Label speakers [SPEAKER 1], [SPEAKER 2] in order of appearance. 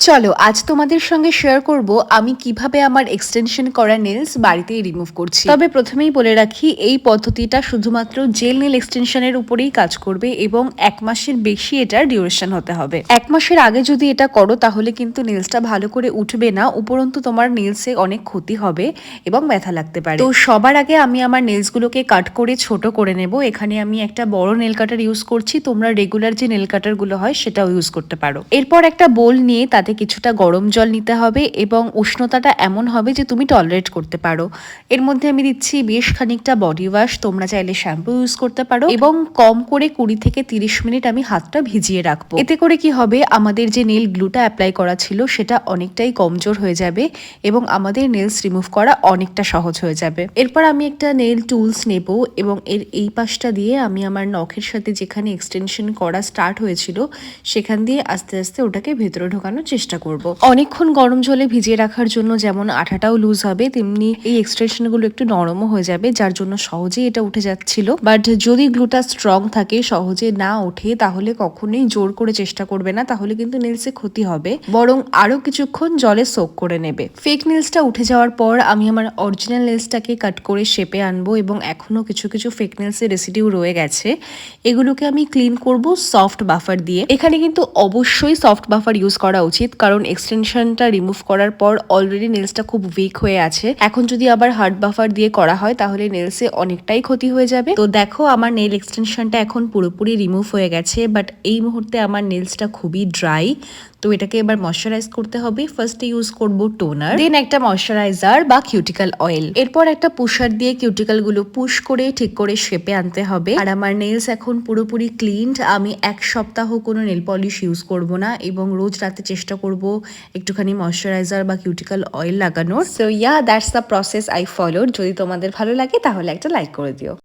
[SPEAKER 1] চলো আজ তোমাদের সঙ্গে শেয়ার করব আমি কিভাবে আমার এক্সটেনশন করা নেলস বাড়িতেই রিমুভ করছি। তবে প্রথমেই বলে রাখি এই পদ্ধতিটা শুধুমাত্র জেল নেল এক্সটেনশনের উপরেই কাজ করবে এবং 1 মাসের বেশি এটার ডিউরেশন হতে হবে। 1 মাসের আগে যদি এটা করো তাহলে কিন্তু নেলসটা ভালো করে উঠবে না, উপরন্তু তোমার নেলসে অনেক ক্ষতি হবে এবং ব্যথা লাগতে পারে। তো সবার আগে আমি আমার নেলসগুলোকে কাট করে ছোট করে নেব। এখানে আমি একটা বড় নেল কাটার ইউজ করছি, তোমরা রেগুলার যে নেল কাটার গুলো হয় সেটাও ইউজ করতে পারো। এরপর একটা বোল নিয়ে তাতে কিছুটা গরম জল নিতে হবে এবং উষ্ণতাটা এমন হবে যে তুমি টলারেট করতে পারো। এর মধ্যে আমি দিচ্ছি বেশ খানিকটা বডি ওয়াশ, তোমরা চাইলে শ্যাম্পু ইউজ করতে পারো এবং কম করে 20 থেকে 30 মিনিট আমি হাতটা ভিজিয়ে রাখবো। এতে করে কি হবে, আমাদের যে নেল গ্লুটা অ্যাপ্লাই করা ছিল সেটা অনেকটাই কমজোর হয়ে যাবে এবং আমাদের নেলস রিমুভ করা অনেকটা সহজ হয়ে যাবে। এরপর আমি একটা নেল টুলস নেব এবং এর এই পাশটা দিয়ে আমি আমার নখের সাথে যেখানে এক্সটেনশন করা স্টার্ট হয়েছিল সেখান দিয়ে আস্তে আস্তে ওটাকে ভেতরে ঢোকানোর চেষ্টা করব। অনেকক্ষণ গরম জলে ভিজিয়ে রাখার জন্য যেমন আঠাটাও লুজ হবে, তেমনি এই এক্সটেনশন গুলো একটু নরমও হয়ে যাবে, যার জন্য সহজেই এটা উঠে যাচ্ছিল। বাট যদি গ্লুটা স্ট্রং থাকে, সহজে না ওঠে, তাহলে কখনোই জোর করে চেষ্টা করবে না, তাহলে কিন্তু নেলসে ক্ষতি হবে। বরং আরো কিছুক্ষণ জলে সোক করে নেবে। ফেক নেলসটা উঠে যাওয়ার পর আমি আমার অরিজিনাল নেলসটাকে কাট করে শেপে আনবো এবং এখনো কিছু কিছু ফেক নেলসের রেসিডিউ রয়ে গেছে, এগুলোকে আমি ক্লিন করব সফট বাফার দিয়ে। এখানে কিন্তু অবশ্যই সফট বাফার ইউজ করা উচিত, কারণ এক্সটেনশনটা রিমুভ করার পর অলরেডি নেলসটা খুব উইক হয়ে আছে। এখন যদি আবার হার্ড বাফার দিয়ে করা হয় তাহলে নেলসে অনেকটাই ক্ষতি হয়ে যাবে। তো দেখো আমার নেল এক্সটেনশনটা এখন পুরোপুরি রিমুভ হয়ে গেছে, বাট এই মুহূর্তে আমার নেলসটা খুবই ড্রাই। তো এটাকে এবার ময়শ্চারাইজ করতে হবে। ফার্স্টে ইউজ করব টোনার, দেন একটা ময়শ্চারাইজার বা কিউটিক্যাল অয়েল। এরপর একটা পুশার দিয়ে কিউটিক্যাল গুলো পুশ করে ঠিক করে শেপে আনতে হবে। আর আমার নেলস এখন পুরোপুরি ক্লিনড। আমি 1 সপ্তাহ কোনো নেল পলিশ ইউজ করব না এবং রোজ রাতে চেষ্টা করব একটুখানি ময়শ্চারাইজার বা কিউটিক্যাল অয়েল লাগানোর। So that's the process I followed. যদি তোমাদের ভালো লাগে তাহলে একটা লাইক করে দিও।